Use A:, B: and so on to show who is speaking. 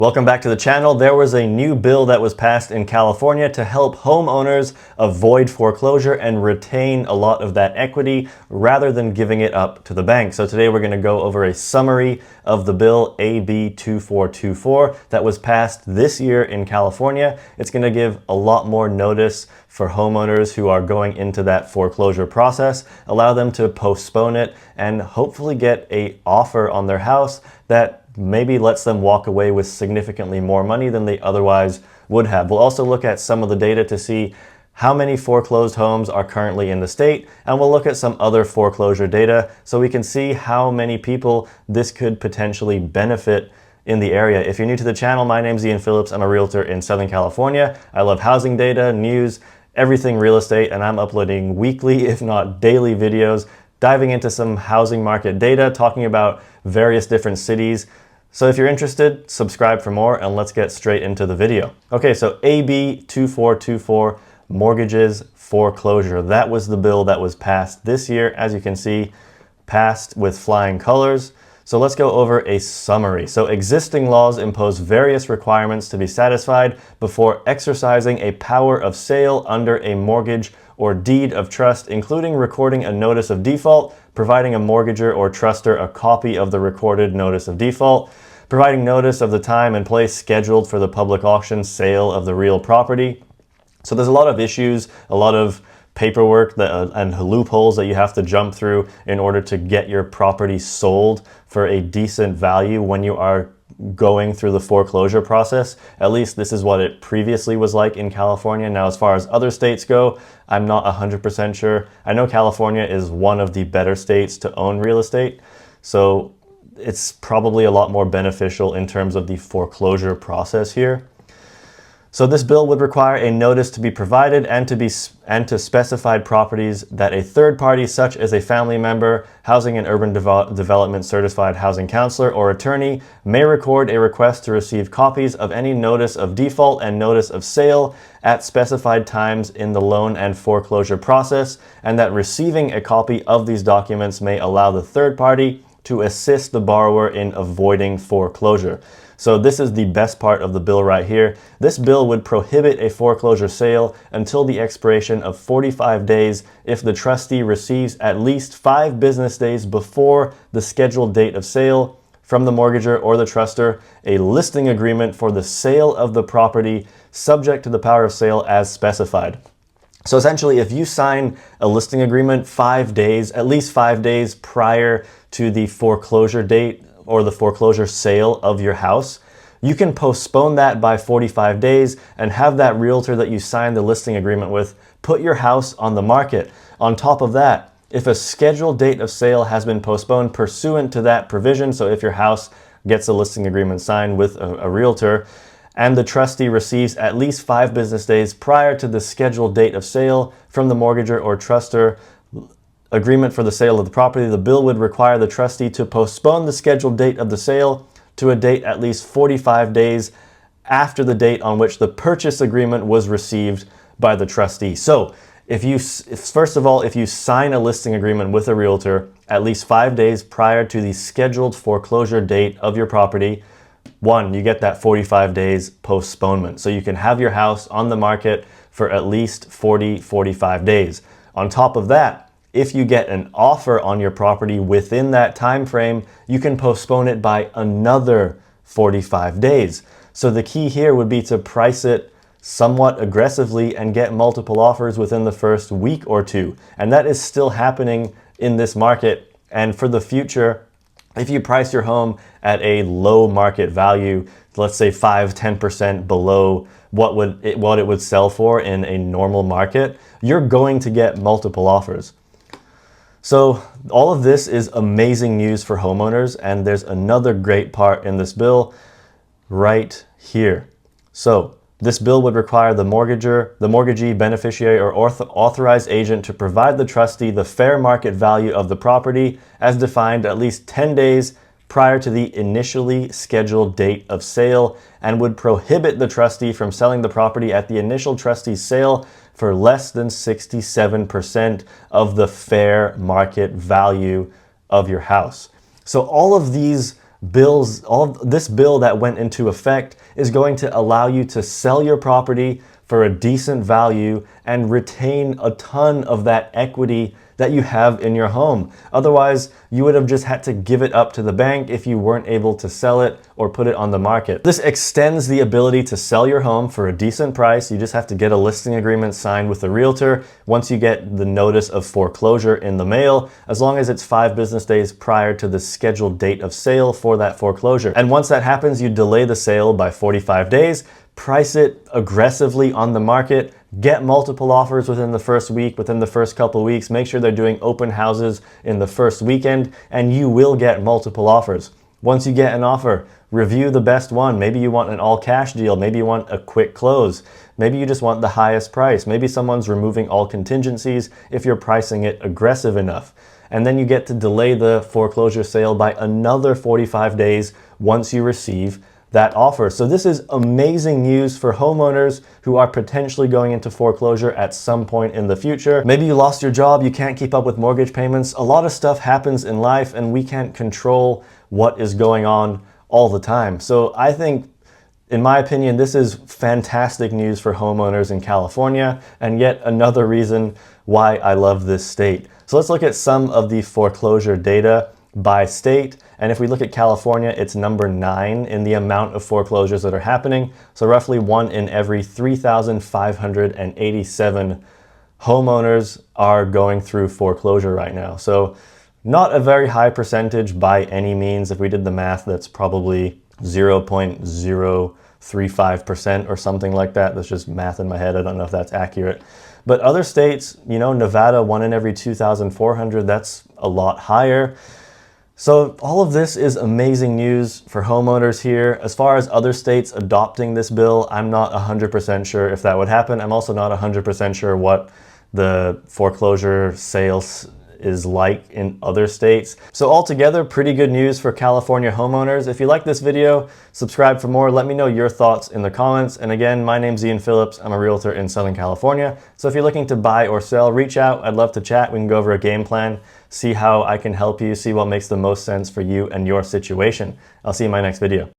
A: Welcome back to the channel. There was a new bill that was passed in California to help homeowners avoid foreclosure and retain a lot of that equity rather than giving it up to the bank. So today we're going to go over a summary of the bill AB 2424 that was passed this year in California. It's going to give a lot more notice for homeowners who are going into that foreclosure process, allow them to postpone it and hopefully get an offer on their house that maybe lets them walk away with significantly more money than they otherwise would have. We'll also look at some of the data to see how many foreclosed homes are currently in the state, and we'll look at some other foreclosure data so we can see how many people this could potentially benefit in the area. If you're new to the channel, my name's Ian Phillips. I'm a realtor in Southern California. I love housing data, news, everything real estate, and I'm uploading weekly, if not daily videos, diving into some housing market data, talking about various different cities. So if you're interested, subscribe for more and let's get straight into the video. Okay, so AB 2424, mortgages foreclosure. That was the bill that was passed this year. As you can see, passed with flying colors. So let's go over a summary. So existing laws impose various requirements to be satisfied before exercising a power of sale under a mortgage or deed of trust, including recording a notice of default, providing a mortgager or truster a copy of the recorded notice of default, providing notice of the time and place scheduled for the public auction sale of the real property. So there's a lot of issues, a lot of paperwork and loopholes that you have to jump through in order to get your property sold for a decent value when you are going through the foreclosure process. At least this is what it previously was like in California. Now, as far as other states go, I'm not 100% sure. I know California is one of the better states to own real estate, so it's probably a lot more beneficial in terms of the foreclosure process here. So this bill would require a notice to be provided and to specified properties that a third party, such as a family member, housing and urban development certified housing counselor or attorney, may record a request to receive copies of any notice of default and notice of sale at specified times in the loan and foreclosure process, and that receiving a copy of these documents may allow the third party to assist the borrower in avoiding foreclosure. So this is the best part of the bill right here. This bill would prohibit a foreclosure sale until the expiration of 45 days if the trustee receives at least 5 business days before the scheduled date of sale from the mortgager or the truster a listing agreement for the sale of the property subject to the power of sale as specified. So essentially, if you sign a listing agreement 5 days, at least 5 days prior to the foreclosure date or the foreclosure sale of your house, you can postpone that by 45 days and have that realtor that you signed the listing agreement with put your house on the market. On top of that, if a scheduled date of sale has been postponed pursuant to that provision, so if your house gets a listing agreement signed with a realtor and the trustee receives at least 5 business days prior to the scheduled date of sale from the mortgager or truster agreement for the sale of the property, the bill would require the trustee to postpone the scheduled date of the sale to a date at least 45 days after the date on which the purchase agreement was received by the trustee. So first of all, if you sign a listing agreement with a realtor at least 5 days prior to the scheduled foreclosure date of your property, one, you get that 45 days postponement. So you can have your house on the market for at least 45 days. On top of that, if you get an offer on your property within that time frame, you can postpone it by another 45 days. So the key here would be to price it somewhat aggressively and get multiple offers within the first week or two. And that is still happening in this market. And for the future, if you price your home at a low market value, let's say 5–10% below what it would sell for in a normal market, you're going to get multiple offers. So all of this is amazing news for homeowners, and there's another great part in this bill right here. So this bill would require the mortgagee, beneficiary, or authorized agent to provide the trustee the fair market value of the property as defined at least 10 days prior to the initially scheduled date of sale, and would prohibit the trustee from selling the property at the initial trustee's sale for less than 67% of the fair market value of your house. So all of these this bill that went into effect is going to allow you to sell your property for a decent value and retain a ton of that equity that you have in your home. Otherwise, you would have just had to give it up to the bank if you weren't able to sell it or put it on the market. This extends the ability to sell your home for a decent price. You just have to get a listing agreement signed with the realtor once you get the notice of foreclosure in the mail, as long as it's 5 business days prior to the scheduled date of sale for that foreclosure. And once that happens, you delay the sale by 45 days, price it aggressively on the market, get multiple offers within the first week, within the first couple weeks, make sure they're doing open houses in the first weekend, and you will get multiple offers. Once you get an offer, review the best one. Maybe you want an all cash deal, maybe you want a quick close, maybe you just want the highest price, maybe someone's removing all contingencies if you're pricing it aggressive enough. And then you get to delay the foreclosure sale by another 45 days once you receive that offer. So this is amazing news for homeowners who are potentially going into foreclosure at some point in the future. Maybe you lost your job, you can't keep up with mortgage payments. A lot of stuff happens in life and we can't control what is going on all the time. So I think, in my opinion, this is fantastic news for homeowners in California, and yet another reason why I love this state. So let's look at some of the foreclosure data by state. And if we look at California, it's number 9 in the amount of foreclosures that are happening. So roughly 1 in every 3,587 homeowners are going through foreclosure right now. So not a very high percentage by any means. If we did the math, that's probably 0.035% or something like that. That's just math in my head. I don't know if that's accurate. But other states, you know, Nevada, 1 in every 2,400, that's a lot higher. So all of this is amazing news for homeowners here. As far as other states adopting this bill, I'm not 100% sure if that would happen. I'm also not 100% sure what the foreclosure sales is like in other states. So altogether, pretty good news for California homeowners. If you like this video, subscribe for more. Let me know your thoughts in the comments. And again, my name's Ian Phillips. I'm a realtor in Southern California. So if you're looking to buy or sell, reach out. I'd love to chat. We can go over a game plan, see how I can help you, see what makes the most sense for you and your situation. I'll see you in my next video.